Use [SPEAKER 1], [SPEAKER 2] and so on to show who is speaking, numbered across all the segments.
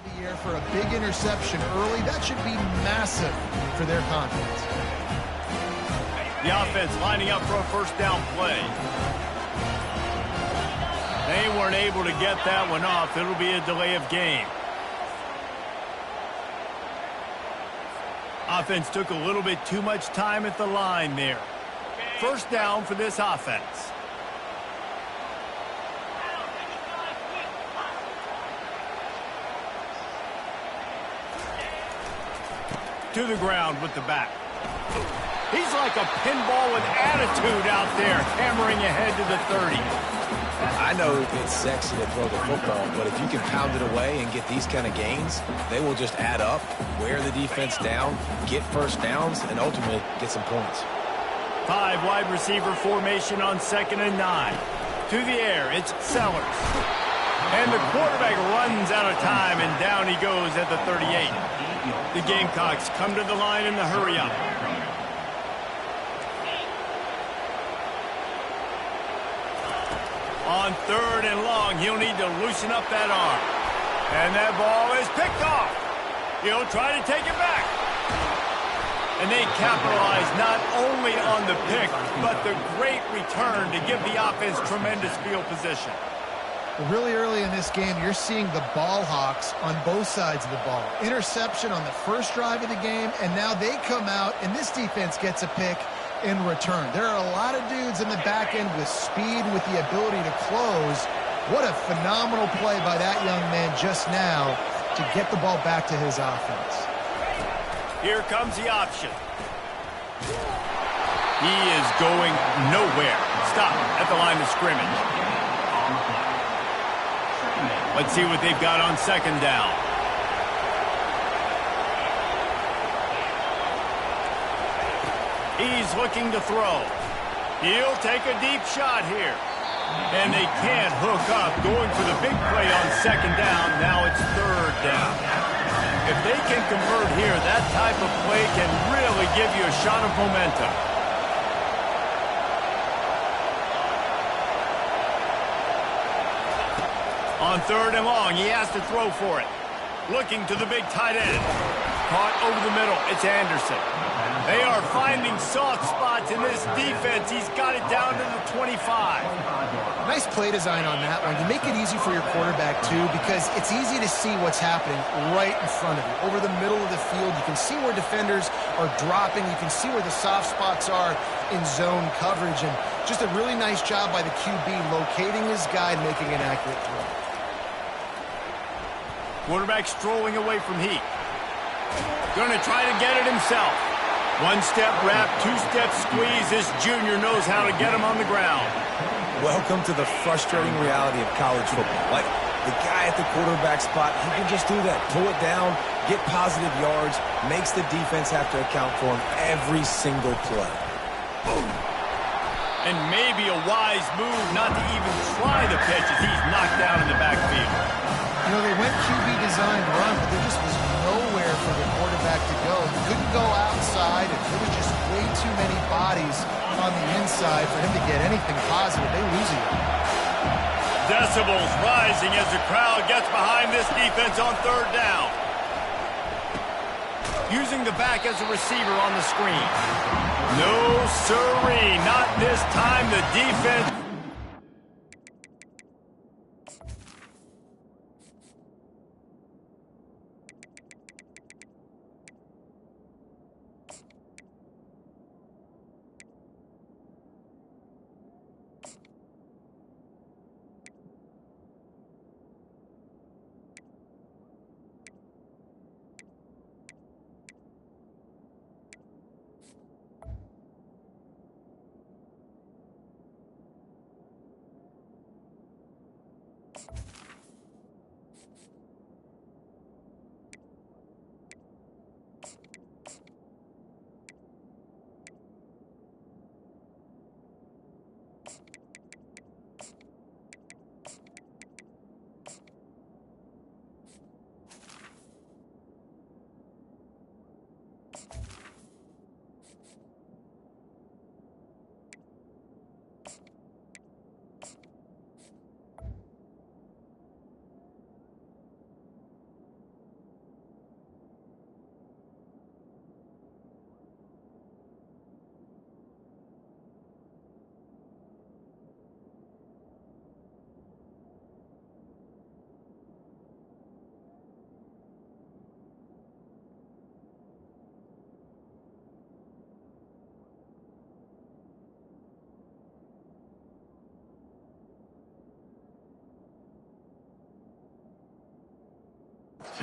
[SPEAKER 1] The air for a big interception early. That should be massive for their confidence.
[SPEAKER 2] The offense lining up for a first down play. They weren't able to get that one off. It'll be a delay of game. Offense took a little bit too much time at the line there. First down for this offense. To the ground with the back. He's like a pinball with attitude out there, hammering ahead to the 30.
[SPEAKER 3] I know it's sexy to throw the football, but if you can pound it away and get these kind of gains, they will just add up, wear the defense down, get first downs, and ultimately get some points.
[SPEAKER 2] 5 wide receiver formation on 2nd and 9. To the air, it's Sellers. And the quarterback runs out of time, and down he goes at the 38. The Gamecocks come to the line in the hurry-up. On 3rd and long, he'll need to loosen up that arm. And that ball is picked off. He'll try to take it back. And they capitalize not only on the pick, but the great return to give the offense tremendous field position.
[SPEAKER 1] Really early in this game, you're seeing the ball hawks on both sides of the ball. Interception on the first drive of the game, and now they come out, and this defense gets a pick in return. There are a lot of dudes in the back end with speed, with the ability to close. What a phenomenal play by that young man just now to get the ball back to his offense.
[SPEAKER 2] Here comes the option. He is going nowhere. Stop at the line of scrimmage. Let's see what they've got on 2nd down. He's looking to throw. He'll take a deep shot here. And they can't hook up, going for the big play on 2nd down. Now it's 3rd down. If they can convert here, that type of play can really give you a shot of momentum. On 3rd and long, he has to throw for it. Looking to the big tight end. Caught over the middle. It's Anderson. They are finding soft spots in this defense. He's got it down to the 25.
[SPEAKER 1] Nice play design on that one. You make it easy for your quarterback, too, because it's easy to see what's happening right in front of you. Over the middle of the field, you can see where defenders are dropping. You can see where the soft spots are in zone coverage. And just a really nice job by the QB locating his guy and making an accurate throw.
[SPEAKER 2] Quarterback strolling away from Heat. Going to try to get it himself. One-step wrap, two-step squeeze. This junior knows how to get him on the ground.
[SPEAKER 3] Welcome to the frustrating reality of college football. Like, the guy at the quarterback spot, he can just do that. Pull it down, get positive yards, makes the defense have to account for him every single play.
[SPEAKER 2] And maybe a wise move not to even try the pitch as he's knocked down in the backfield.
[SPEAKER 1] You know, they went QB designed run, but there just was nowhere for the quarterback to go. He couldn't go outside, and there was just way too many bodies on the inside for him to get anything positive. They lose it.
[SPEAKER 2] Decibels rising as the crowd gets behind this defense on 3rd down. Using the back as a receiver on the screen. No siree, not this time. The defense.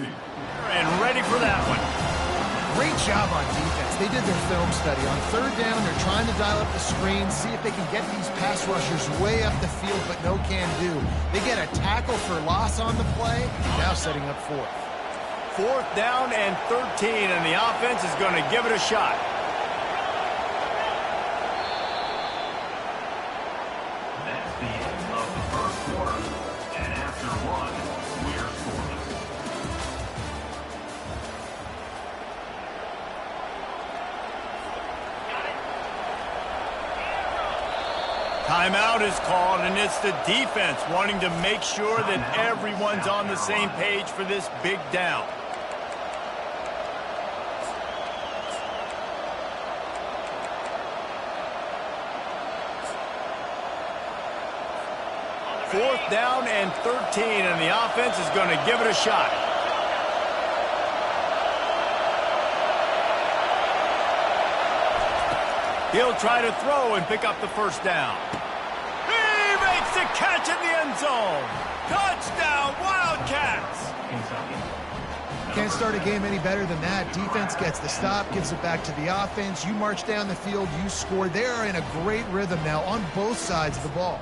[SPEAKER 2] And ready for that one.
[SPEAKER 1] Great job on defense. They did their film study. On third down, they're trying to dial up the screen, see if they can get these pass rushers way up the field, but no can do. They get a tackle for loss on the play, now setting up fourth.
[SPEAKER 2] 4th down and 13, and the offense is going to give it a shot.
[SPEAKER 4] That's the end of the first quarter. And after one, we're scoreless.
[SPEAKER 2] Timeout is called, and it's the defense wanting to make sure that everyone's on the same page for this big down. Fourth down and 13, and the offense is going to give it a shot. He'll try to throw and pick up the first down. He makes the catch in the end zone. Touchdown, Wildcats!
[SPEAKER 1] Can't start a game any better than that. Defense gets the stop, gives it back to the offense. You march down the field, you score. They are in a great rhythm now on both sides of the ball.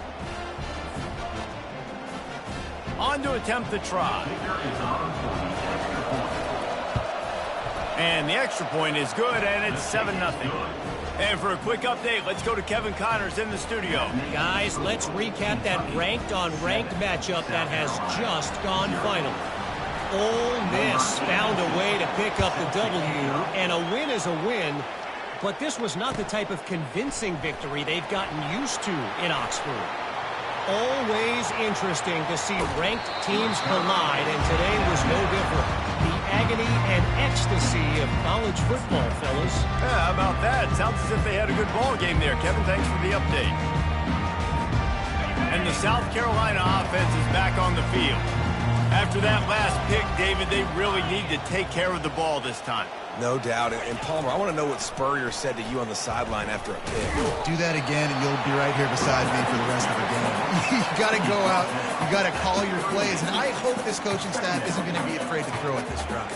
[SPEAKER 2] On to attempt the try. And the extra point is good, and it's 7-0. And for a quick update, let's go to Kevin Connors in the studio.
[SPEAKER 5] Guys, let's recap that ranked-on-ranked matchup that has just gone final. Ole Miss found a way to pick up the W, and a win is a win, but this was not the type of convincing victory they've gotten used to in Oxford. Always interesting to see ranked teams collide, and today was no different. The agony and ecstasy of college football, fellas.
[SPEAKER 2] Yeah, how about that? Sounds as if they had a good ball game there. Kevin, thanks for the update. And the South Carolina offense is back on the field. After that last pick, David, they really need to take care of the ball this time.
[SPEAKER 3] No doubt. And Palmer, I want to know what Spurrier said to you on the sideline after a pick.
[SPEAKER 1] Do that again, and you'll be right here beside me for the rest of the game. You got to go out. You got to call your plays. And I hope this coaching staff isn't going to be afraid to throw at this drive.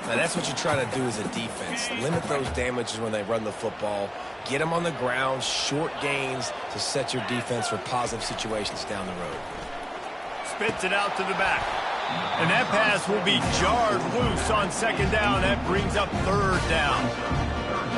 [SPEAKER 3] Now, that's what you try to do as a defense. Limit those damages when they run the football. Get them on the ground, short gains to set your defense for positive situations down the road.
[SPEAKER 2] Spits it out to the back. And that pass will be jarred loose on 2nd down. That brings up 3rd down.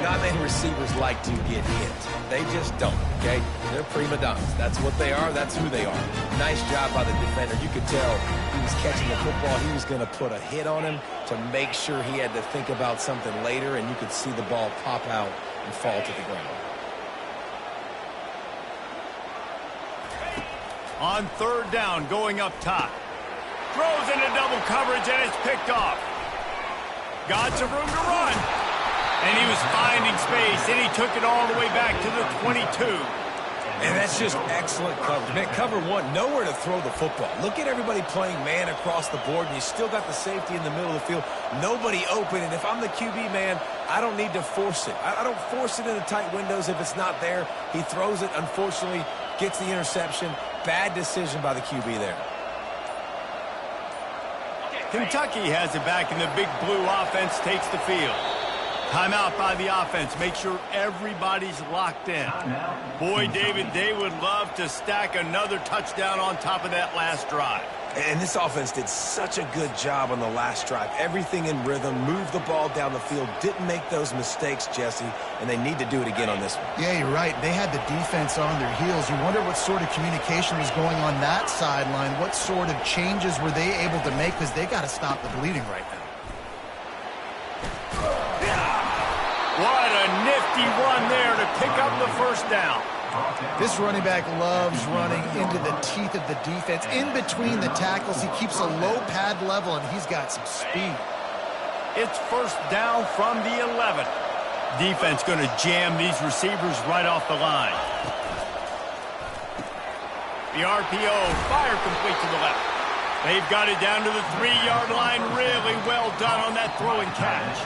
[SPEAKER 3] Not many receivers like to get hit. They just don't, okay? They're prima donnas. That's what they are. That's who they are. Nice job by the defender. You could tell he was catching the football. He was going to put a hit on him to make sure he had to think about something later, and you could see the ball pop out and fall to the ground.
[SPEAKER 2] On 3rd down, going up top. Throws into double coverage, and it's picked off. Got some room to run. And he was finding space, and he took it all the way back to the 22.
[SPEAKER 3] And that's just excellent coverage. Man, cover one, nowhere to throw the football. Look at everybody playing man across the board, and you still got the safety in the middle of the field. Nobody open, and if I'm the QB, man, I don't need to force it. I don't force it into tight windows if it's not there. He throws it, unfortunately, gets the interception. Bad decision by the QB there.
[SPEAKER 2] Kentucky has it back, and the big blue offense takes the field. Timeout by the offense. Make sure everybody's locked in. Boy, David, they would love to stack another touchdown on top of that last drive.
[SPEAKER 3] And this offense did such a good job on the last drive. Everything in rhythm, moved the ball down the field, didn't make those mistakes, Jesse, and they need to do it again on this one.
[SPEAKER 1] Yeah, you're right. They had the defense on their heels. You wonder what sort of communication was going on that sideline. What sort of changes were they able to make, because they got to stop the bleeding right now.
[SPEAKER 2] What a nifty run there to pick up the 1st down.
[SPEAKER 1] This running back loves running into the teeth of the defense. In between the tackles, he keeps a low pad level, and he's got some speed.
[SPEAKER 2] It's 1st down from the 11. Defense going to jam these receivers right off the line. The RPO, fire complete to the left. They've got it down to the 3-yard line. Really well done on that throw and catch.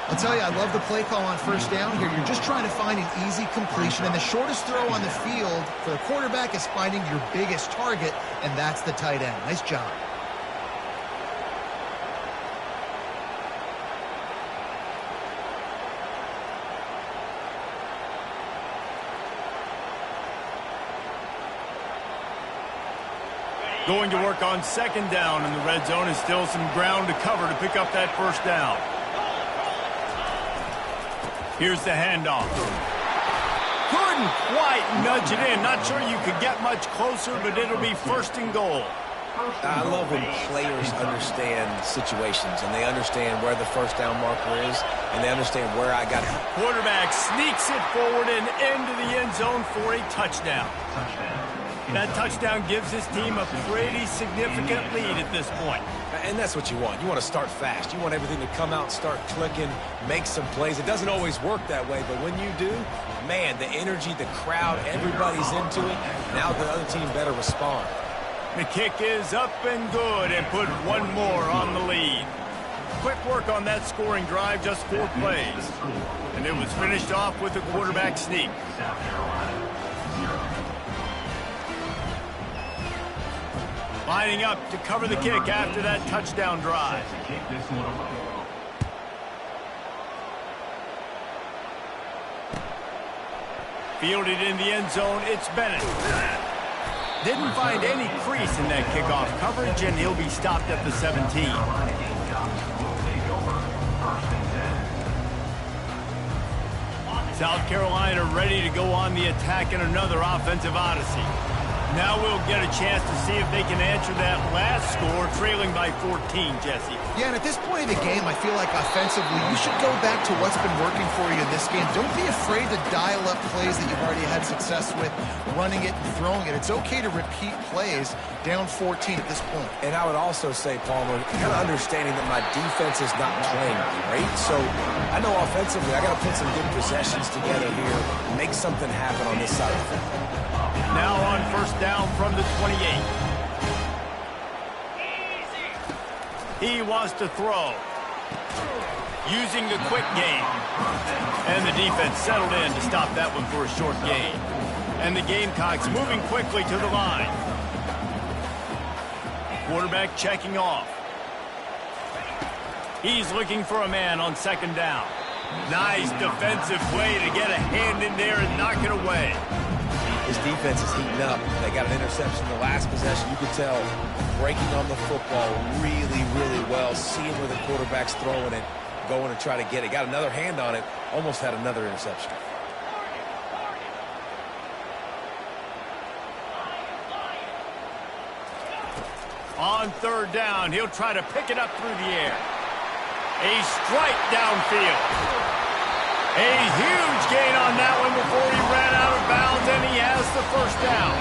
[SPEAKER 1] I'll tell you, I love the play call on 1st down here. You're just trying to find an easy completion, and the shortest throw on the field for the quarterback is finding your biggest target, and that's the tight end. Nice job.
[SPEAKER 2] Going to work on second down in the red zone, and still some ground to cover to pick up that first down. Here's the handoff. Couldn't quite nudge it in. Not sure you could get much closer, but it'll be first and goal.
[SPEAKER 3] I love when players understand situations and they understand where the first down marker is and they understand where I got it.
[SPEAKER 2] Quarterback sneaks it forward and into the end zone for a touchdown. That touchdown gives his team a pretty significant lead at this point.
[SPEAKER 3] And that's what you want. You want to start fast. You want everything to come out, start clicking, make some plays. It doesn't always work that way, but when you do, man, the energy, the crowd, everybody's into it. Now the other team better respond.
[SPEAKER 2] The kick is up and good, and put one more on the lead. Quick work on that scoring drive, just 4 plays. And it was finished off with a quarterback sneak. Lining up to cover the kick after that touchdown drive. Fielded in the end zone, it's Bennett. Didn't find any crease in that kickoff coverage, and he'll be stopped at the 17. South Carolina ready to go on the attack in another offensive odyssey. Now we'll get a chance to see if they can answer that last score, trailing by 14, Jesse.
[SPEAKER 1] Yeah, and at this point of the game, I feel like offensively, you should go back to what's been working for you in this game. Don't be afraid to dial up plays that you've already had success with, running it and throwing it. It's okay to repeat plays down 14 at this point.
[SPEAKER 3] And I would also say, Palmer, kind of understanding that my defense is not playing great. So I know offensively, I got to put some good possessions together here, make something happen on this side of the field.
[SPEAKER 2] Now on first down from the 28. He wants to throw. Using the quick game. And the defense settled in to stop that one for a short gain. And the Gamecocks moving quickly to the line. Quarterback checking off. He's looking for a man on second down. Nice defensive play to get a hand in there and knock it away.
[SPEAKER 3] His defense is heating up. They got an interception the last possession. You could tell breaking on the football really, really well, seeing where the quarterback's throwing it, going to try to get it. Got another hand on it, almost had another interception.
[SPEAKER 2] On third down, he'll try to pick it up through the air. A strike downfield. A huge gain on that one before he ran out of bounds, and he has the first down.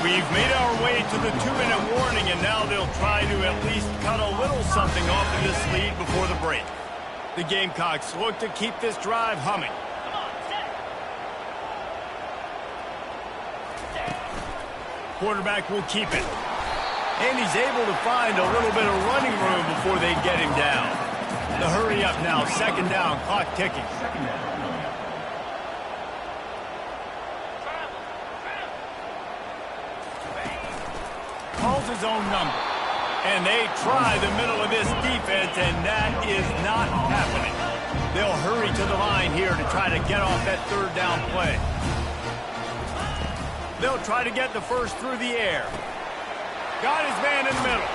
[SPEAKER 2] We've made our way to the 2-minute warning, and now they'll try to at least cut a little something off of this lead before the break. The Gamecocks look to keep this drive humming. Quarterback will keep it. And he's able to find a little bit of running room before they get him down. The hurry up now, second down, clock ticking. Calls his own number. And they try the middle of this defense, and that is not happening. They'll hurry to the line here to try to get off that third down play. They'll try to get the first through the air. Got his man in the middle.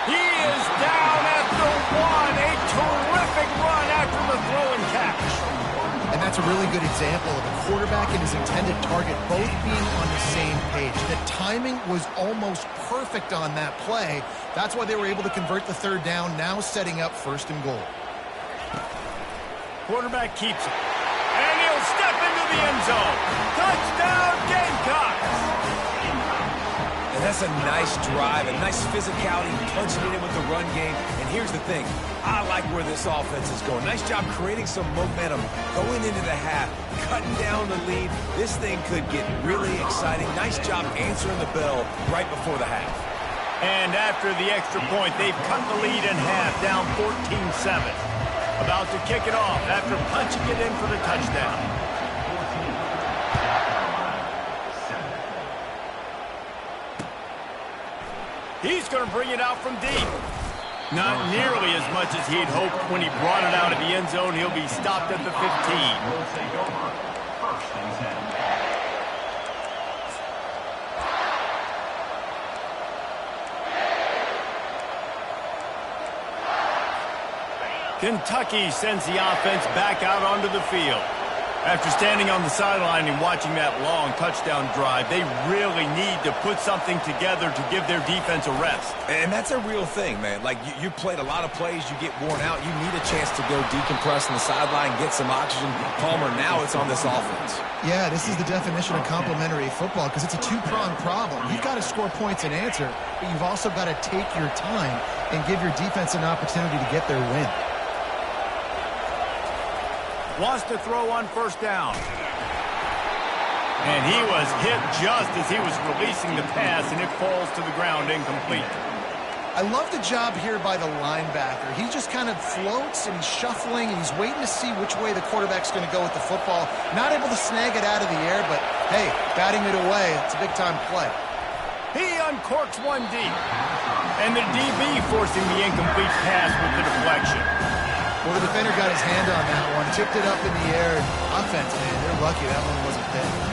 [SPEAKER 2] He is down after one. A terrific run after the throw and catch.
[SPEAKER 1] And that's a really good example of a quarterback and his intended target both being on the same page. The timing was almost perfect on that play. That's why they were able to convert the third down, now setting up first and goal.
[SPEAKER 2] Quarterback keeps it. And he'll step into the end zone. Touchdown, Gamecocks.
[SPEAKER 3] And that's a nice drive, a nice physicality, punching it in with the run game. And here's the thing, I like where this offense is going. Nice job creating some momentum, going into the half, cutting down the lead. This thing could get really exciting. Nice job answering the bell right before the half.
[SPEAKER 2] And after the extra point, they've cut the lead in half, down 14-7. About to kick it off after punching it in for the touchdown. He's going to bring it out from deep. Not nearly as much as he'd hoped when he brought it out of the end zone. He'll be stopped at the 15. Kentucky sends the offense back out onto the field. After standing on the sideline and watching that long touchdown drive, they really need to put something together to give their defense a rest.
[SPEAKER 3] And that's a real thing, man. Like, you played a lot of plays, you get worn out, you need a chance to go decompress on the sideline, get some oxygen. Palmer, now it's on this offense.
[SPEAKER 1] Yeah, this is the definition of complementary football because it's a two-pronged problem. You've got to score points and answer, but you've also got to take your time and give your defense an opportunity to get their win.
[SPEAKER 2] Wants to throw on first down. And he was hit just as he was releasing the pass, and it falls to the ground incomplete.
[SPEAKER 1] I love the job here by the linebacker. He just kind of floats and he's shuffling and he's waiting to see which way the quarterback's going to go with the football. Not able to snag it out of the air, but hey, batting it away, it's a big-time play.
[SPEAKER 2] He uncorks one deep. And the DB forcing the incomplete pass with the deflection.
[SPEAKER 1] Well, the defender got his hand on that one, tipped it up in the air. Offense, man, they're lucky that one wasn't picked.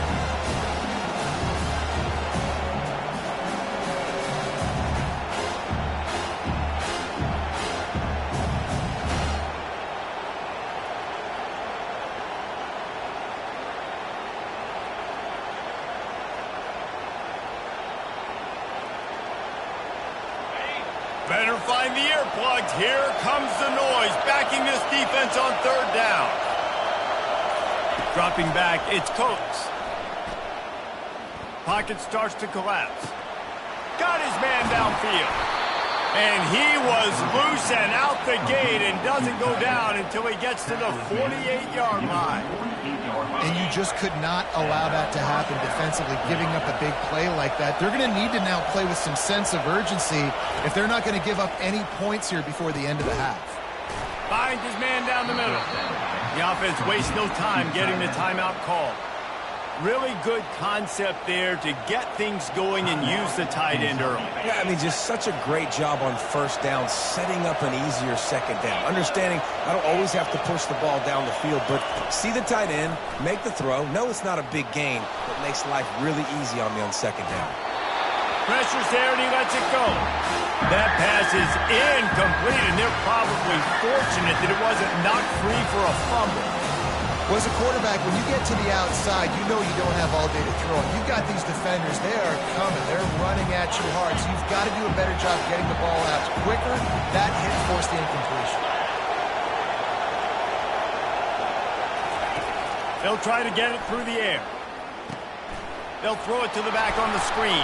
[SPEAKER 2] Better find the earplugs. Here comes the noise, backing this defense on third down. Dropping back, it's Coates. Pocket starts to collapse. Got his man downfield. And he was loose and out the gate and doesn't go down until he gets to the 48-yard line.
[SPEAKER 1] And you just could not allow that to happen defensively, giving up a big play like that. They're going to need to now play with some sense of urgency if they're not going to give up any points here before the end of the half.
[SPEAKER 2] Finds his man down the middle. The offense wastes no time getting the timeout call. Really good concept there to get things going and use the tight end early.
[SPEAKER 3] Yeah, I mean, just such a great job on first down, setting up an easier second down. Understanding I don't always have to push the ball down the field, but see the tight end, make the throw. No, it's not a big gain, but makes life really easy on me on second down.
[SPEAKER 2] Pressure's there, and he lets it go. That pass is incomplete, and they're probably fortunate that it wasn't knocked free for a fumble.
[SPEAKER 1] Well, as a quarterback, when you get to the outside, you know you don't have all day to throw. You've got these defenders. They are coming. They're running at you hard. So you've got to do a better job getting the ball out quicker. That hit forced the incompletion.
[SPEAKER 2] They'll try to get it through the air. They'll throw it to the back on the screen.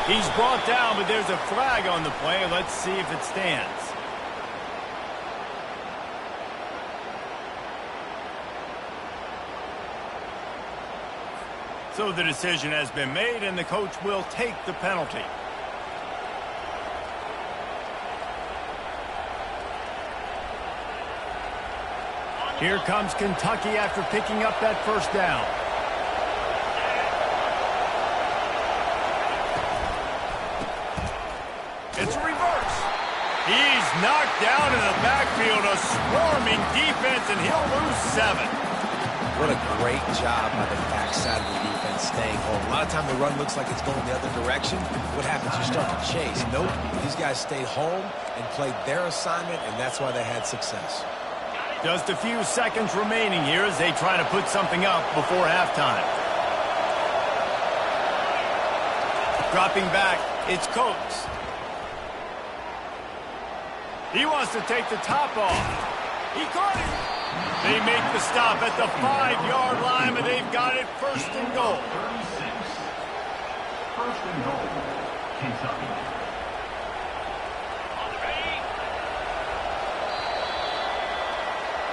[SPEAKER 2] He's brought down, but there's a flag on the play. Let's see if it stands. So the decision has been made, and the coach will take the penalty. Here comes Kentucky after picking up that first down. It's a reverse. He's knocked down in the backfield, a swarming defense, and he'll lose 7.
[SPEAKER 3] What a great job by the backside of the defense staying home. A lot of time the run looks like it's going the other direction. What happens? You start to chase. Nope. These guys stayed home and played their assignment, and that's why they had success.
[SPEAKER 2] Just a few seconds remaining here as they try to put something up before halftime. Dropping back, it's Coates. He wants to take the top off. He caught it. They make the stop at the 5-yard line, but they've got it first and goal.
[SPEAKER 4] 36. First and goal, Kentucky.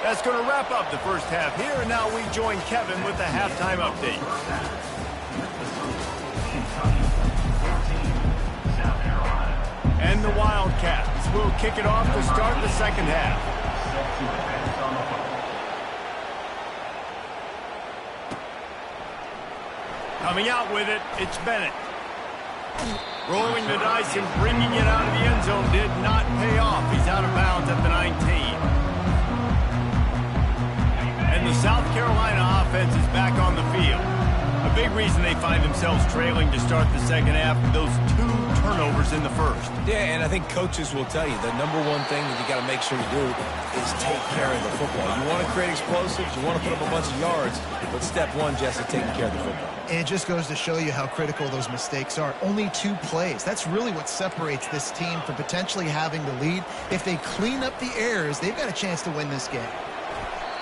[SPEAKER 2] That's going to wrap up the first half here, and now we join Kevin with the halftime update.
[SPEAKER 4] Kentucky, 14, South Carolina.
[SPEAKER 2] And the Wildcats will kick it off to start the second half.
[SPEAKER 4] Set to advance on the football.
[SPEAKER 2] Coming out with it, it's Bennett. Rolling the dice and bringing it out of the end zone did not pay off. He's out of bounds at the 19. And the South Carolina offense is back on the field. A big reason they find themselves trailing to start the second half, those 2 turnovers turnovers in the first.
[SPEAKER 3] Yeah, and I think coaches will tell you the number one thing that you got to make sure you do is take care of the football. You want to create explosives, you want to put up a bunch of yards, but step one, Jess, is taking care of the football.
[SPEAKER 1] And it just goes to show you how critical those mistakes are. Only 2 plays. That's really what separates this team from potentially having the lead. If they clean up the errors, they've got a chance to win this game.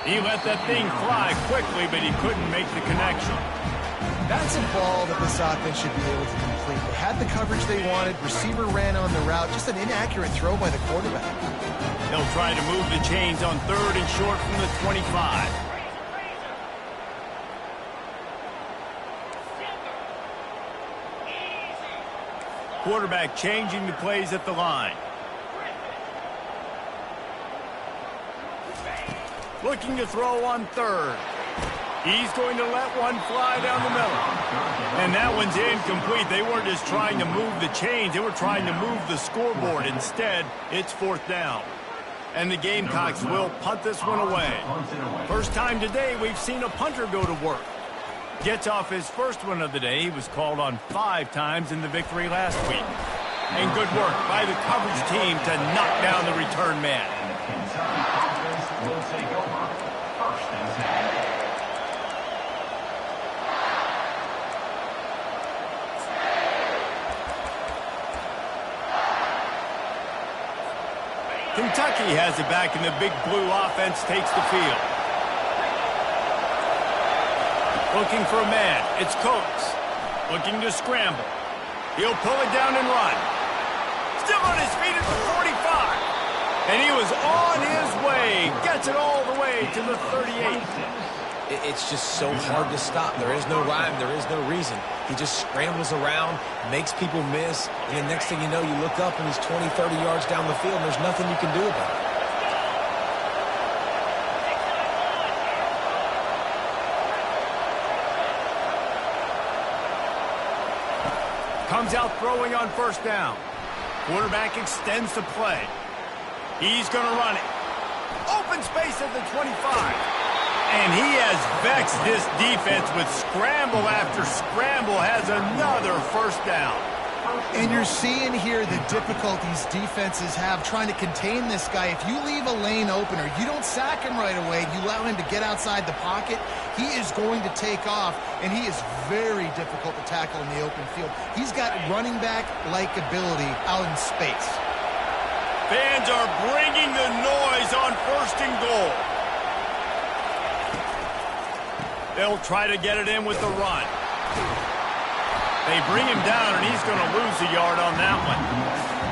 [SPEAKER 2] He let that thing fly quickly, but he couldn't make the connection.
[SPEAKER 1] That's a ball that this offense should be able to complete. They had the coverage they wanted. Receiver ran on the route. Just an inaccurate throw by the quarterback.
[SPEAKER 2] They'll try to move the chains on 3rd and short from the 25. Quarterback changing the plays at the line. Looking to throw on 3rd. He's going to let one fly down the middle. And that one's incomplete. They weren't just trying to move the chains. They were trying to move the scoreboard. Instead, it's 4th down. And the Gamecocks will punt this one away. First time today we've seen a punter go to work. Gets off his first one of the day. He was called on 5 times in the victory last week. And good work by the coverage team to knock down the return man.
[SPEAKER 4] Kentucky offense will take over. 1st and 10.
[SPEAKER 2] Kentucky has it back, and the big blue offense takes the field. Looking for a man. It's Coates. Looking to scramble. He'll pull it down and run. Still on his feet at the 45. And he was on his way. Gets it all the way to the 38.
[SPEAKER 3] It's just so hard to stop. There is no rhyme. There is no reason. He just scrambles around, makes people miss, and the next thing you know, you look up and he's 20, 30 yards down the field, and there's nothing you can do about it.
[SPEAKER 2] Comes out throwing on 1st down. Quarterback extends the play. He's going to run it. Open space at the 25. And he has vexed this defense with scramble after scramble, has another 1st down.
[SPEAKER 1] And you're seeing here the difficulties defenses have trying to contain this guy. If you leave a lane open or you don't sack him right away, you allow him to get outside the pocket, he is going to take off, and he is very difficult to tackle in the open field. He's got running back-like ability out in space.
[SPEAKER 2] Fans are bringing the noise on 1st and goal. They'll try to get it in with the run. They bring him down, and he's going to lose a yard on that one.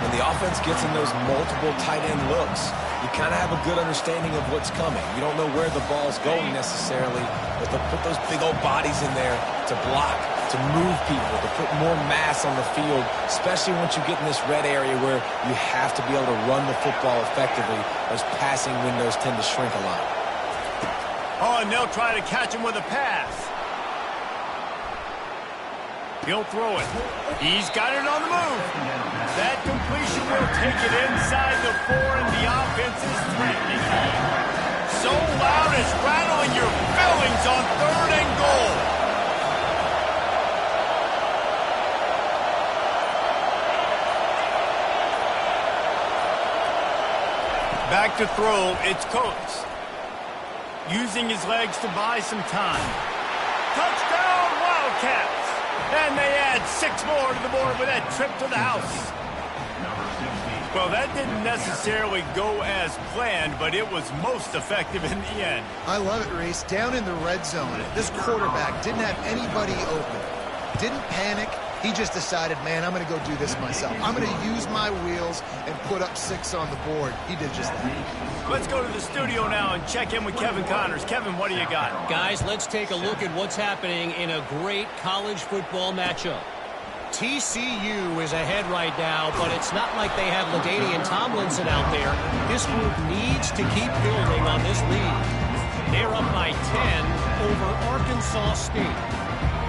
[SPEAKER 3] When the offense gets in those multiple tight end looks, you kind of have a good understanding of what's coming. You don't know where the ball's going necessarily, but they'll put those big old bodies in there to block, to move people, to put more mass on the field, especially once you get in this red area where you have to be able to run the football effectively. Those passing windows tend to shrink a lot.
[SPEAKER 2] Oh, and they'll try to catch him with a pass. He'll throw it. He's got it on the move. That completion will take it inside the 4, and the offense is threatening. So loud it's rattling your fillings on 3rd and goal. Back to throw, it's Coates. Using his legs to buy some time. Touchdown, Wildcats! And they add 6 more to the board with that trip to the house. Well, that didn't necessarily go as planned, but it was most effective in the end.
[SPEAKER 1] I love it, Reese. Down in the red zone, this quarterback didn't have anybody open. Didn't panic. He just decided, man, I'm going to go do this myself. I'm going to use my wheels and put up 6 on the board. He did just that.
[SPEAKER 2] Let's go to the studio now and check in with Kevin Connors. Kevin, what do you got?
[SPEAKER 5] Guys, let's take a look at what's happening in a great college football matchup. TCU is ahead right now, but it's not like they have LaDainian Tomlinson out there. This group needs to keep building on this lead. They're up by 10 over Arkansas State.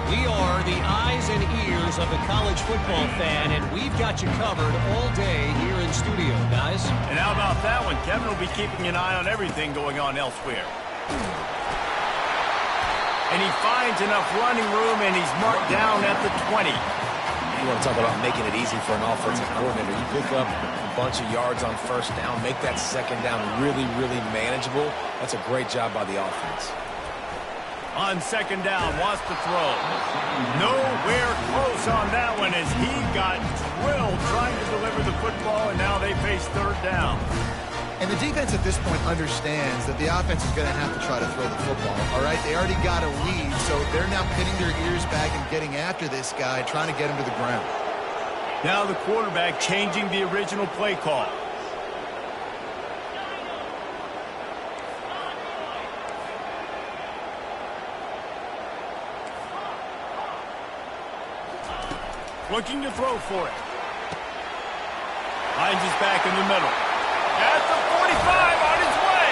[SPEAKER 5] We are the eyes and ears of the college football fan, and we've got you covered all day here in studio, guys.
[SPEAKER 2] And how about that one? Kevin will be keeping an eye on everything going on elsewhere. And he finds enough running room, and he's marked down at the 20.
[SPEAKER 3] You want to talk about making it easy for an offensive coordinator. You pick up a bunch of yards on first down, make that second down really, really manageable. That's a great job by the offense.
[SPEAKER 2] On second down, wants to throw. Nowhere close on that one as he got drilled trying to deliver the football, and now they face third down.
[SPEAKER 1] And the defense at this point understands that the offense is going to have to try to throw the football, all right? They already got a lead, so they're now pinning their ears back and getting after this guy, trying to get him to the ground.
[SPEAKER 2] Now the quarterback changing the original play call. Looking to throw for it. Hines is back in the middle. At the 45 on his way.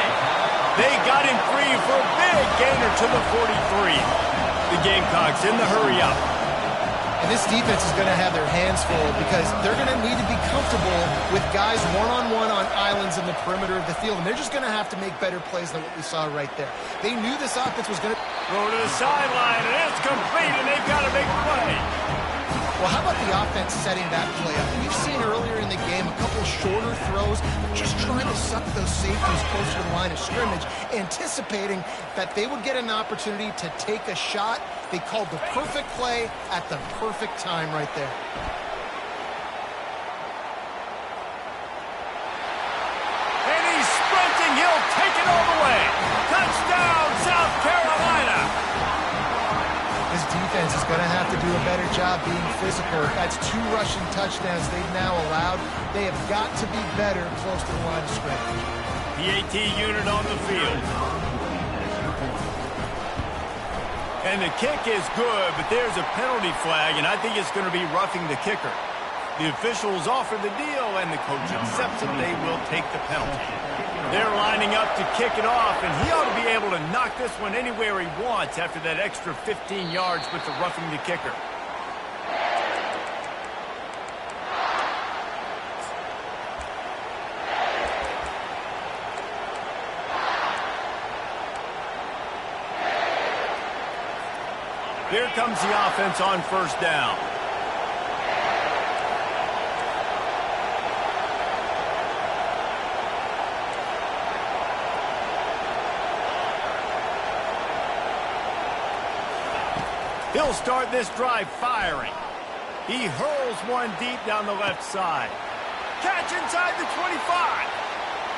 [SPEAKER 2] They got him free for a big gainer to the 43. The Gamecocks in the hurry up.
[SPEAKER 1] And this defense is going to have their hands full because they're going to need to be comfortable with guys one-on-one on islands in the perimeter of the field. And they're just going to have to make better plays than what we saw right there. They knew this offense was going to
[SPEAKER 2] throw to the sideline, and it's complete, and they've got a big play.
[SPEAKER 1] Well, how about the offense setting that play up? We've seen earlier in the game a couple shorter throws, just trying to suck those safeties closer to the line of scrimmage, anticipating that they would get an opportunity to take a shot. They called the perfect play at the perfect time right there.
[SPEAKER 2] And he's sprinting. He'll take it all the way. Touchdown, South Carolina.
[SPEAKER 1] This defense is going to have to do a better job being physical. That's 2 rushing touchdowns they've now allowed. They have got to be better close to the line of scrimmage.
[SPEAKER 2] PAT unit on the field. And the kick is good, but there's a penalty flag, and I think it's going to be roughing the kicker. The officials offer the deal, and the coach accepts it. They will take the penalty. They're lining up to kick it off, and he ought to be able to knock this one anywhere he wants after that extra 15 yards with the roughing the kicker. Here comes the offense on first down. He'll start this drive firing. He hurls one deep down the left side. Catch inside the 25.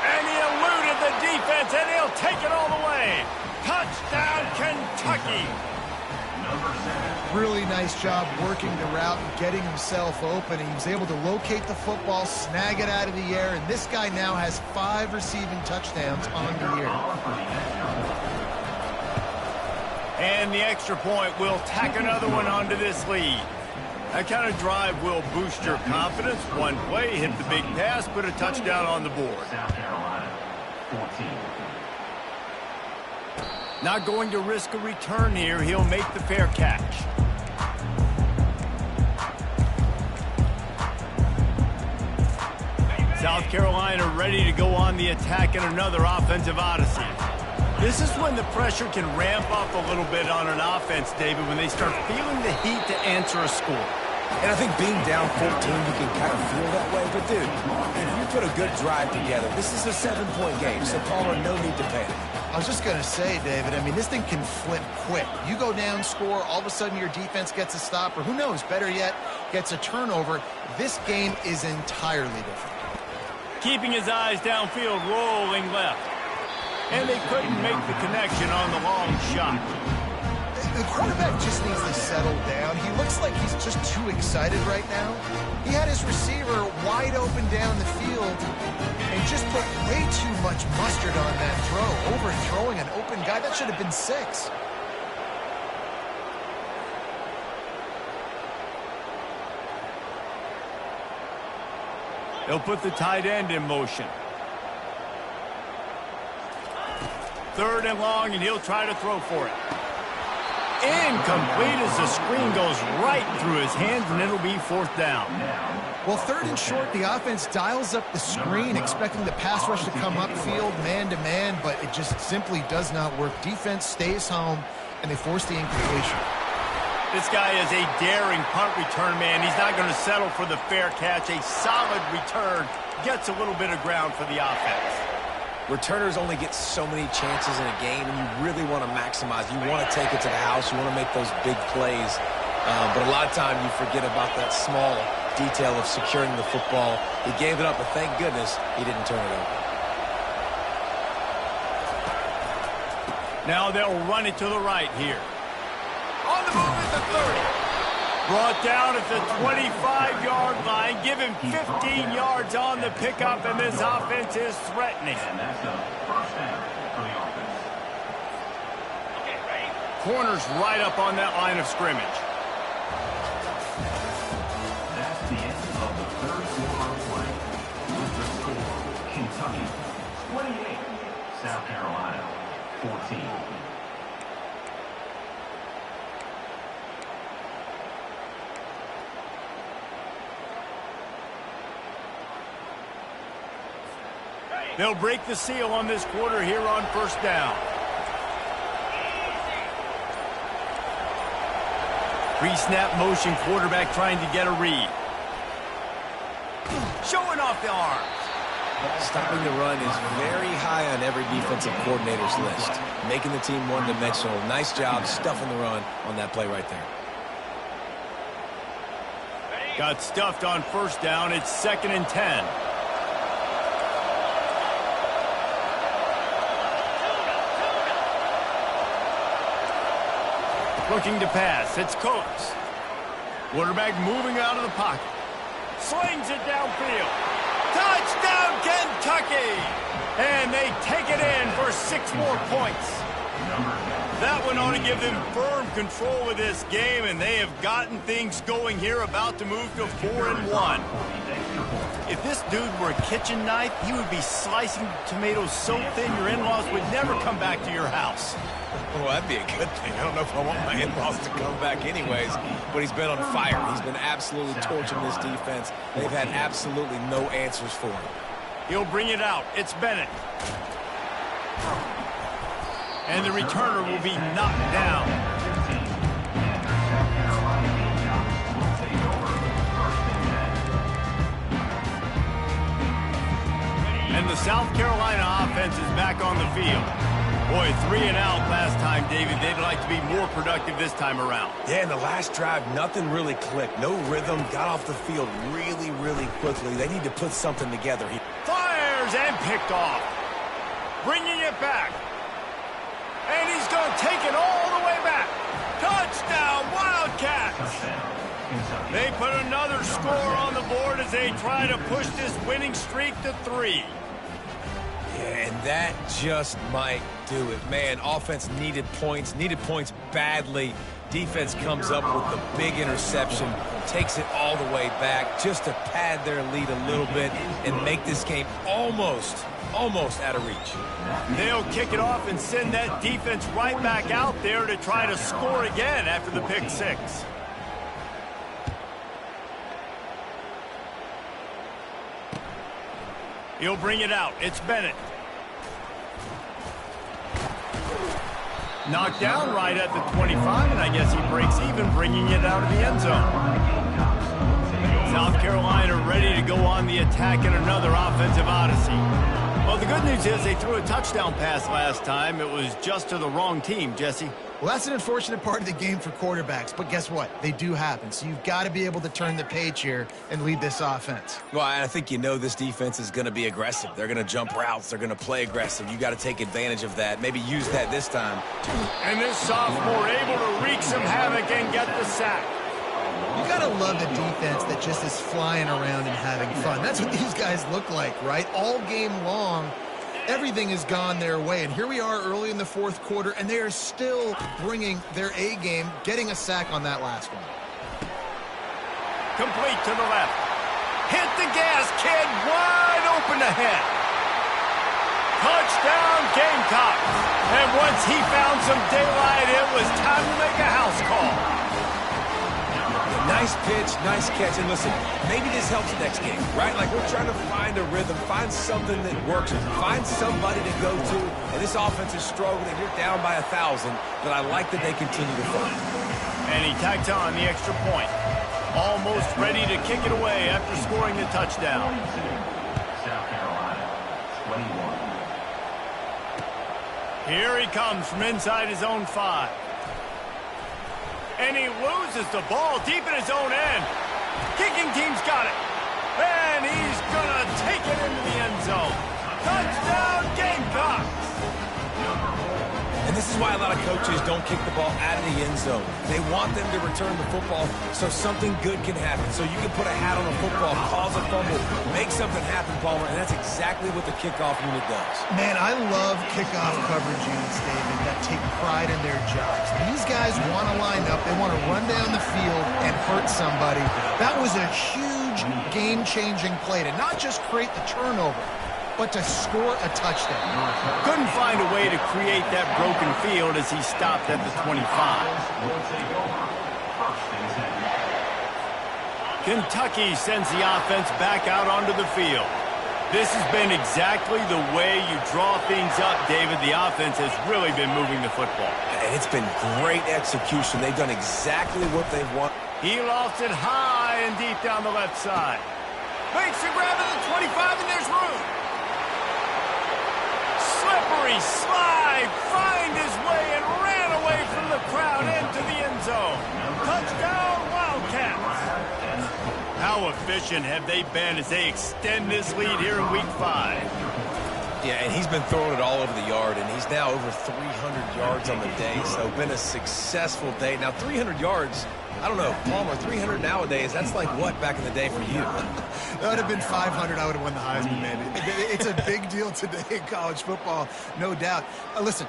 [SPEAKER 2] And he eluded the defense, and he'll take it all the way. Touchdown, Kentucky.
[SPEAKER 1] Really nice job working the route and getting himself open. He was able to locate the football, snag it out of the air, and this guy now has 5 receiving touchdowns on the year.
[SPEAKER 2] And the extra point will tack another one onto this lead. That kind of drive will boost your confidence. One play, hit the big pass, put a touchdown on the board.
[SPEAKER 4] South Carolina, 14.
[SPEAKER 2] Not going to risk a return here. He'll make the fair catch. South Carolina ready to go on the attack in another offensive odyssey. This is when the pressure can ramp up a little bit on an offense, David, when they start feeling the heat to answer a score.
[SPEAKER 3] And I think being down 14, you can kind of feel that way. But, dude, if you put a good drive together, this is a 7-point game, so Palmer, no need to panic.
[SPEAKER 1] I was just going to say, David, I mean, this thing can flip quick. You go down, score, all of a sudden your defense gets a stop, or who knows, better yet, gets a turnover. This game is entirely different.
[SPEAKER 2] Keeping his eyes downfield, rolling left. And they couldn't make the connection on the long shot.
[SPEAKER 1] The quarterback just needs to settle down. He looks like he's just too excited right now. He had his receiver wide open down the field and just put way too much mustard on that throw, overthrowing an open guy. That should have been 6.
[SPEAKER 2] They'll put the tight end in motion. 3rd and long, and he'll try to throw for it. Incomplete as the screen goes right through his hands, and it'll be 4th down.
[SPEAKER 1] Well, 3rd and short, the offense dials up the screen, expecting the pass rush to come upfield man-to-man, but it just simply does not work. Defense stays home, and they force the incompletion.
[SPEAKER 2] This guy is a daring punt return man. He's not going to settle for the fair catch. A solid return gets a little bit of ground for the offense.
[SPEAKER 3] Returners only get so many chances in a game, and you really want to maximize. You want to take it to the house. You want to make those big plays. But a lot of time you forget about that small detail of securing the football. He gave it up, but thank goodness he didn't turn it over.
[SPEAKER 2] Now they'll run it to the right here. On the move at the 30. Brought down at the 25-yard line. Give him 15 yards on the pickup, and this offense is threatening.
[SPEAKER 4] And that's a first down for the offense.
[SPEAKER 2] Okay, ready? Corner's right up on that line of scrimmage.
[SPEAKER 4] That's the end of the third quarter of play. With the score, Kentucky 28, South Carolina 14.
[SPEAKER 2] They'll break the seal on this quarter here on first down. Pre-snap motion, quarterback trying to get a read. Showing off the arms.
[SPEAKER 3] Stopping the run is very high on every defensive coordinator's list. Making the team one-dimensional. Nice job stuffing the run on that play right there.
[SPEAKER 2] Got stuffed on first down. It's 2nd and 10. Looking to pass. It's Cooks. Quarterback moving out of the pocket. Slings it downfield. Touchdown, Kentucky! And they take it in for 6 more points. That one ought to give them firm control of this game, and they have gotten things going here, about to move to 4-1. If this dude were a kitchen knife, he would be slicing tomatoes so thin your in-laws would never come back to your house.
[SPEAKER 3] Well, that'd be a good thing. I don't know if I want my in-laws to come back anyways, but he's been on fire. He's been absolutely torching this defense. They've had absolutely no answers for him.
[SPEAKER 2] He'll bring it out. It's Bennett. And the returner will be knocked down. And the South Carolina offense is back on the field. Boy, 3 and out last time, David. They'd like to be more productive this time around.
[SPEAKER 3] Yeah, in the last drive, nothing really clicked. No rhythm. Got off the field really, really quickly. They need to put something together.
[SPEAKER 2] Fires and picked off. Bringing it back. And he's going to take it all the way back. Touchdown, Wildcats! They put another score on the board as they try to push this winning streak to 3.
[SPEAKER 3] Yeah, and that just might do it. Man, offense needed points badly. Defense comes up with the big interception, takes it all the way back just to pad their lead a little bit and make this game almost out of reach.
[SPEAKER 2] They'll kick it off and send that defense right back out there to try to score again after the pick 6. He'll bring it out. It's Bennett. Knocked down right at the 25, and I guess he breaks even, bringing it out of the end zone. South Carolina ready to go on the attack in another offensive odyssey. Well, the good news is they threw a touchdown pass last time. It was just to the wrong team, Jesse.
[SPEAKER 1] Well, that's an unfortunate part of the game for quarterbacks, but guess what? They do happen. So you've got to be able to turn the page here and lead this offense.
[SPEAKER 3] Well, I think this defense is going to be aggressive. They're going to jump routes. They're going to play aggressive. You got to take advantage of that. Maybe use that this time.
[SPEAKER 2] And this sophomore able to wreak some havoc and get the sack.
[SPEAKER 1] You got to love a defense that just is flying around and having fun. That's what these guys look like, right? All game long, everything has gone their way. And here we are early in the 4th quarter, and they are still bringing their A game, getting a sack on that last one.
[SPEAKER 2] Complete to the left. Hit the gas, kid. Wide open ahead. Touchdown, Gamecocks. And once he found some daylight, it was time to make a house call.
[SPEAKER 3] Nice pitch, nice catch. And listen, maybe this helps next game, right? Like we're trying to find a rhythm, find something that works, find somebody to go to. And this offense is struggling. You're down by 1,000, but I like that they continue to fight.
[SPEAKER 2] And he tacks on the extra point. Almost ready to kick it away after scoring the touchdown.
[SPEAKER 4] 42, South Carolina, 21.
[SPEAKER 2] Here he comes from inside his own 5. And he loses the ball deep in his own end. Kicking team's got it. And he's going to take it into the end zone. Touchdown, Gamecocks!
[SPEAKER 3] And this is why a lot of coaches don't kick the ball out of the end zone. They want them to return the football so something good can happen. So you can put a hat on a football, cause a fumble, make something happen, Palmer, and that's exactly what the kickoff unit does.
[SPEAKER 1] Man, I love kickoff coverage units, David, that take pride in their jobs. These guys want to line up. They want to run down the field and hurt somebody. That was a huge game-changing play to not just create the turnover, but to score a touchdown.
[SPEAKER 2] Couldn't find a way to create that broken field as he stopped at the 25. Kentucky sends the offense back out onto the field. This has been exactly the way you draw things up, David. The offense has really been moving the football.
[SPEAKER 3] And it's been great execution. They've done exactly what they've wanted.
[SPEAKER 2] He lofts it high and deep down the left side. Makes the grab at the 25, and there's room. Slippery slide, find his way and ran away from the crowd into the end zone. Touchdown, Wildcats. How efficient have they been as they extend this lead here in Week 5?
[SPEAKER 3] Yeah, and he's been throwing it all over the yard, and he's now over 300 yards on the day, so been a successful day. Now, 300 yards, I don't know, Palmer, 300 nowadays, that's like what back in the day for you?
[SPEAKER 1] That would have been 500. I would have won the Heisman, man. It's a big deal today in college football, no doubt. Listen,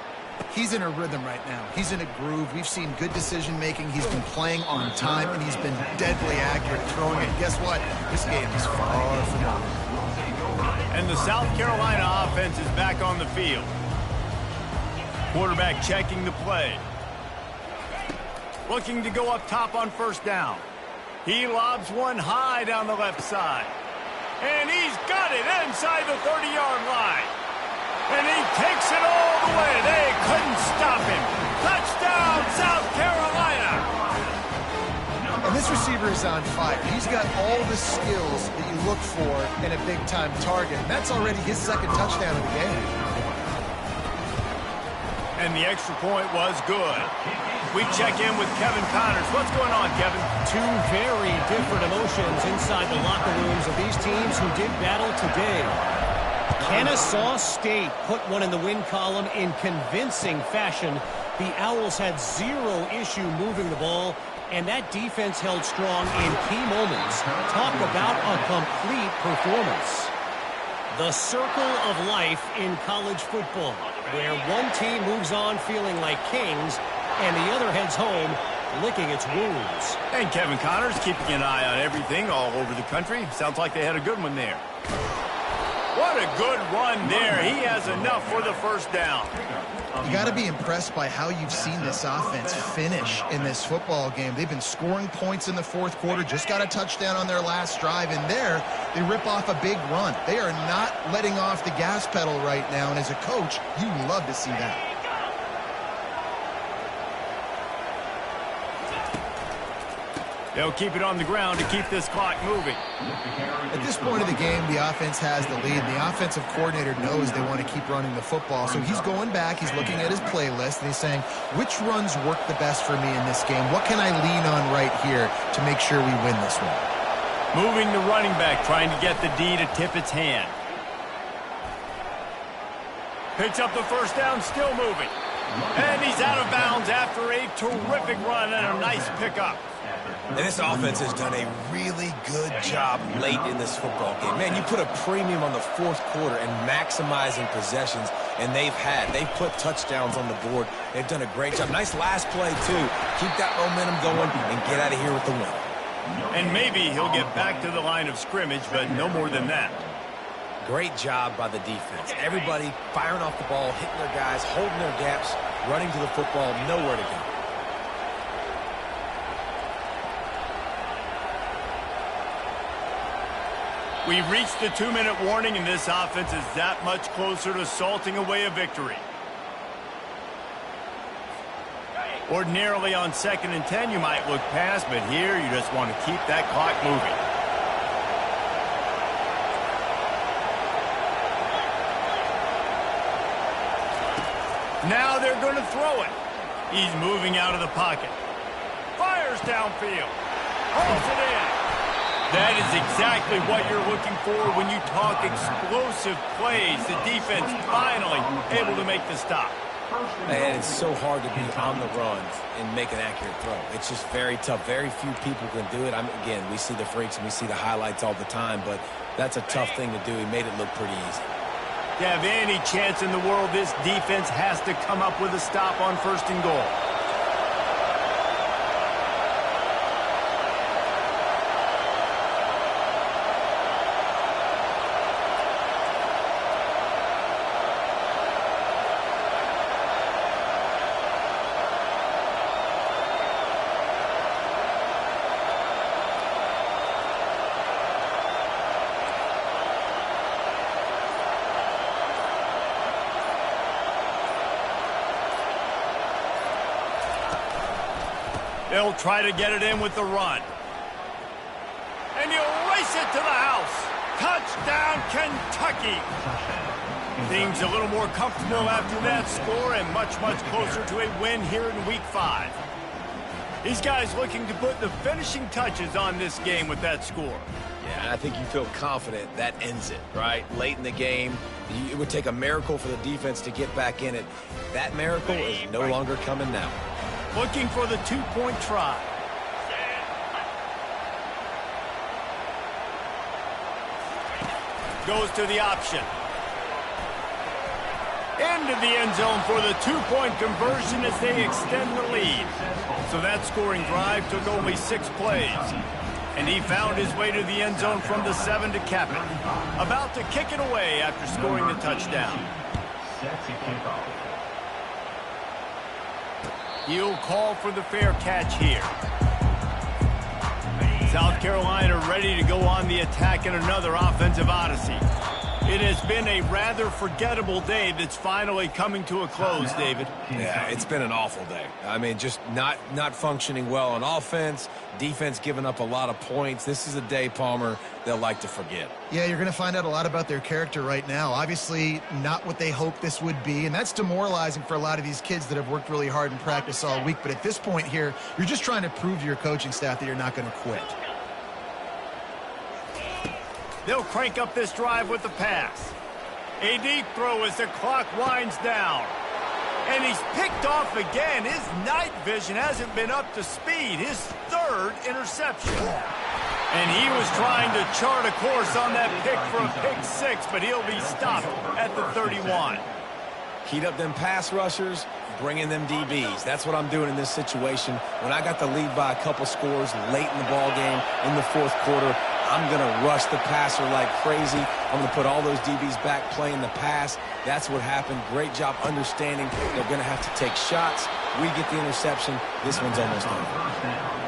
[SPEAKER 1] he's in a rhythm right now. He's in a groove. We've seen good decision-making. He's been playing on time, and he's been deadly accurate throwing it. Guess what? This game is far from over.
[SPEAKER 2] And the South Carolina offense is back on the field. Quarterback checking the play. Looking to go up top on first down. He lobs one high down the left side. And he's got it inside the 30-yard line. And he takes it all the way. They couldn't stop him. Touchdown, South Carolina.
[SPEAKER 1] And this receiver is on fire. He's got all the skills that you look for in a big-time target. And that's already his second touchdown of the game.
[SPEAKER 2] And the extra point was good. We check in with Kevin Connors. What's going on, Kevin?
[SPEAKER 5] Two very different emotions inside the locker rooms of these teams who did battle today. Kennesaw State put one in the win column in convincing fashion. The Owls had zero issue moving the ball, and that defense held strong in key moments. Talk about a complete performance. The circle of life in college football, where one team moves on feeling like kings, and the other heads home licking its wounds.
[SPEAKER 2] And Kevin Connors keeping an eye on everything all over the country. Sounds like they had a good one there. What a good run there. He has enough for the first down.
[SPEAKER 1] You got to be impressed by how you've seen this offense finish in this football game. They've been scoring points in the fourth quarter, just got a touchdown on their last drive, and there they rip off a big run. They are not letting off the gas pedal right now, and as a coach, you love to see that.
[SPEAKER 2] They'll keep it on the ground to keep this clock moving.
[SPEAKER 1] At this point of the game, the offense has the lead. The offensive coordinator knows they want to keep running the football. So he's going back, he's looking at his playlist, and he's saying, which runs work the best for me in this game? What can I lean on right here to make sure we win this one?
[SPEAKER 2] Moving the running back, trying to get the D to tip its hand. Picks up the first down, still moving. And he's out of bounds after a terrific run and a nice pickup.
[SPEAKER 3] And this offense has done a really good job late in this football game. Man, you put a premium on the fourth quarter and maximizing possessions, and they've put touchdowns on the board. They've done a great job. Nice last play, too. Keep that momentum going and get out of here with the win.
[SPEAKER 2] And maybe he'll get back to the line of scrimmage, but no more than that.
[SPEAKER 3] Great job by the defense. Everybody firing off the ball, hitting their guys, holding their gaps, running to the football, nowhere to go.
[SPEAKER 2] We've reached the 2-minute warning, and this offense is that much closer to salting away a victory. Ordinarily on 2nd and 10, you might look past, but here you just want to keep that clock moving. Now they're going to throw it. He's moving out of the pocket. Fires downfield. Hauls it in. That is exactly what you're looking for when you talk explosive plays. The defense finally able to make the stop.
[SPEAKER 3] Man, it's so hard to be on the run and make an accurate throw. It's just very tough. Very few people can do it. Again, we see the freaks and we see the highlights all the time, but that's a tough thing to do. He made it look pretty easy.
[SPEAKER 2] To have any chance in the world, this defense has to come up with a stop on 1st and goal. They'll try to get it in with the run. And he'll race it to the house. Touchdown, Kentucky. Things a little more comfortable after that score and much, much closer to a win here in Week 5. These guys looking to put the finishing touches on this game with that score.
[SPEAKER 3] Yeah, I think you feel confident that ends it, right? Late in the game, it would take a miracle for the defense to get back in it. That miracle is no longer coming now.
[SPEAKER 2] Looking for the 2-point try. Goes to the option. Into the end zone for the 2-point conversion as they extend the lead. So that scoring drive took only 6 plays. And he found his way to the end zone from the 7 to cap it. About to kick it away after scoring the touchdown.
[SPEAKER 4] Set to kick off.
[SPEAKER 2] He'll call for the fair catch here. South Carolina ready to go on the attack in another offensive odyssey. It has been a rather forgettable day that's finally coming to a close, David.
[SPEAKER 3] Yeah, it's been an awful day. I mean, just not functioning well on offense, defense giving up a lot of points. This is a day, Palmer, they'll like to forget.
[SPEAKER 1] Yeah, you're going to find out a lot about their character right now. Obviously, not what they hoped this would be, and that's demoralizing for a lot of these kids that have worked really hard in practice all week. But at this point here, you're just trying to prove to your coaching staff that you're not going to quit.
[SPEAKER 2] They'll crank up this drive with the pass. A deep throw as the clock winds down. And he's picked off again. His night vision hasn't been up to speed. His 3rd interception. And he was trying to chart a course on that pick for a pick 6, but he'll be stopped at the 31.
[SPEAKER 3] Heat up them pass rushers, bring in them DBs. That's what I'm doing in this situation. When I got the lead by a couple scores late in the ball game in the 4th quarter, I'm going to rush the passer like crazy. I'm going to put all those DBs back playing the pass. That's what happened. Great job understanding they're going to have to take shots. We get the interception. This one's almost over.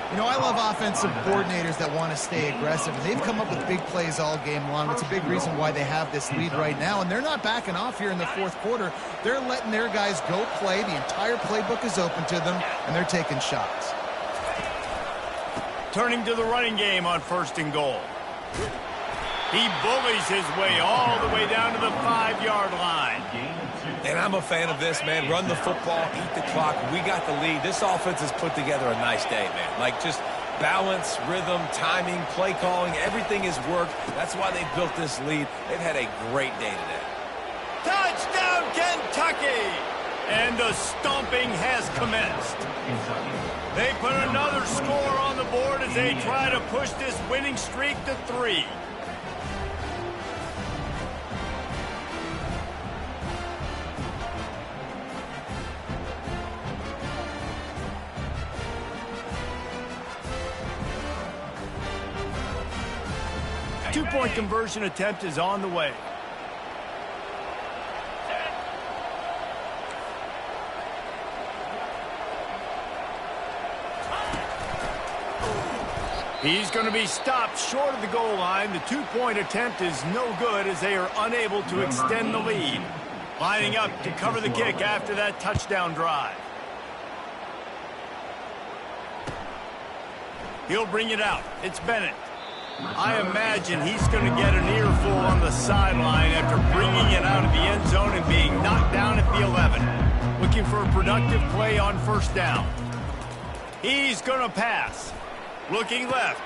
[SPEAKER 1] You know, I love offensive coordinators that want to stay aggressive. They've come up with big plays all game long. It's a big reason why they have this lead right now. And they're not backing off here in the 4th quarter. They're letting their guys go play. The entire playbook is open to them, and they're taking shots.
[SPEAKER 2] Turning to the running game on 1st and goal. He bullies his way all the way down to the 5-yard line.
[SPEAKER 3] And I'm a fan of this, man. Run the football, eat the clock. We got the lead. This offense has put together a nice day, man. Like, just balance, rhythm, timing, play calling, everything has worked. That's why they built this lead. They've had a great day today.
[SPEAKER 2] Touchdown, Kentucky! And the stomping has commenced. They put another score on the board as they try to push this winning streak to 3. Two-point conversion attempt is on the way. He's going to be stopped short of the goal line. The 2-point attempt is no good as they are unable to extend the lead. Lining up to cover the kick after that touchdown drive. He'll bring it out. It's Bennett. I imagine he's going to get an earful on the sideline after bringing it out of the end zone and being knocked down at the 11. Looking for a productive play on first down. He's going to pass. Looking left.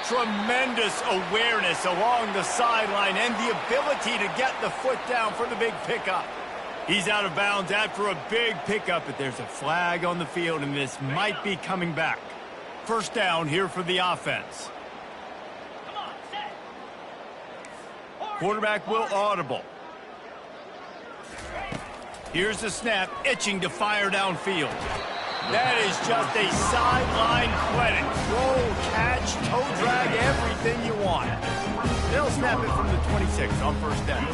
[SPEAKER 2] Tremendous awareness along the sideline and the ability to get the foot down for the big pickup. He's out of bounds after a big pickup, but there's a flag on the field, and this might be coming back. First down here for the offense. Quarterback will audible. Here's the snap, itching to fire downfield. That is just a sideline credit. Roll, catch, toe drag, everything you want. They'll snap it from the 26 on first down.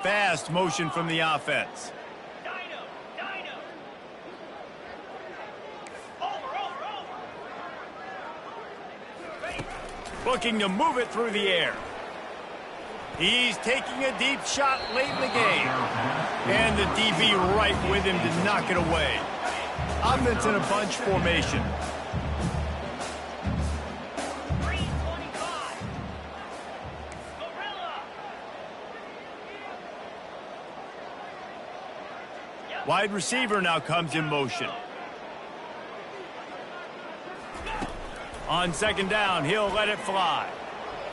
[SPEAKER 2] Fast motion from the offense. Looking to move it through the air. He's taking a deep shot late in the game. And the DB right with him to knock it away. Offense in a bunch formation. Wide receiver now comes in motion. On second down, he'll let it fly.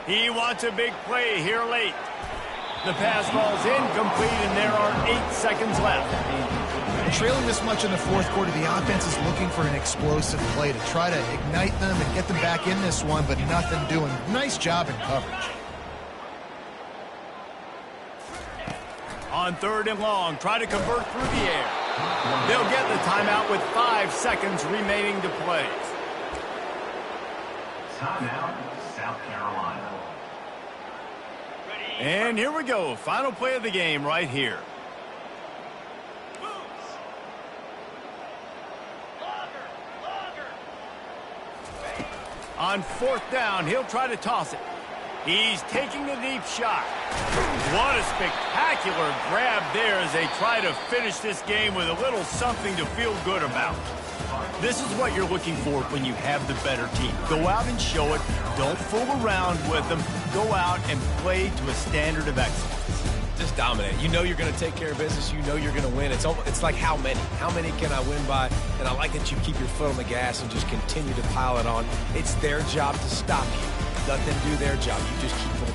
[SPEAKER 2] He wants a big play here late. The pass ball's incomplete, and there are 8 seconds left.
[SPEAKER 1] Trailing this much in the fourth quarter, the offense is looking for an explosive play to try to ignite them and get them back in this one, but nothing doing. Nice job in coverage.
[SPEAKER 2] On third and long, try to convert through the air. They'll get the timeout with 5 seconds remaining to play.
[SPEAKER 4] Timeout, South Carolina.
[SPEAKER 2] And here we go. Final play of the game right here. On fourth down, he'll try to toss it. He's taking a deep shot. What a spectacular grab there as they try to finish this game with a little something to feel good about. This is what you're looking for when you have the better team. Go out and show it. Don't fool around with them. Go out and play to a standard of excellence.
[SPEAKER 3] Just dominate. You know you're going to take care of business. You know you're going to win. It's like how many? How many can I win by? And I like that you keep your foot on the gas and just continue to pile it on. It's their job to stop you. Let them do their job. You just keep going.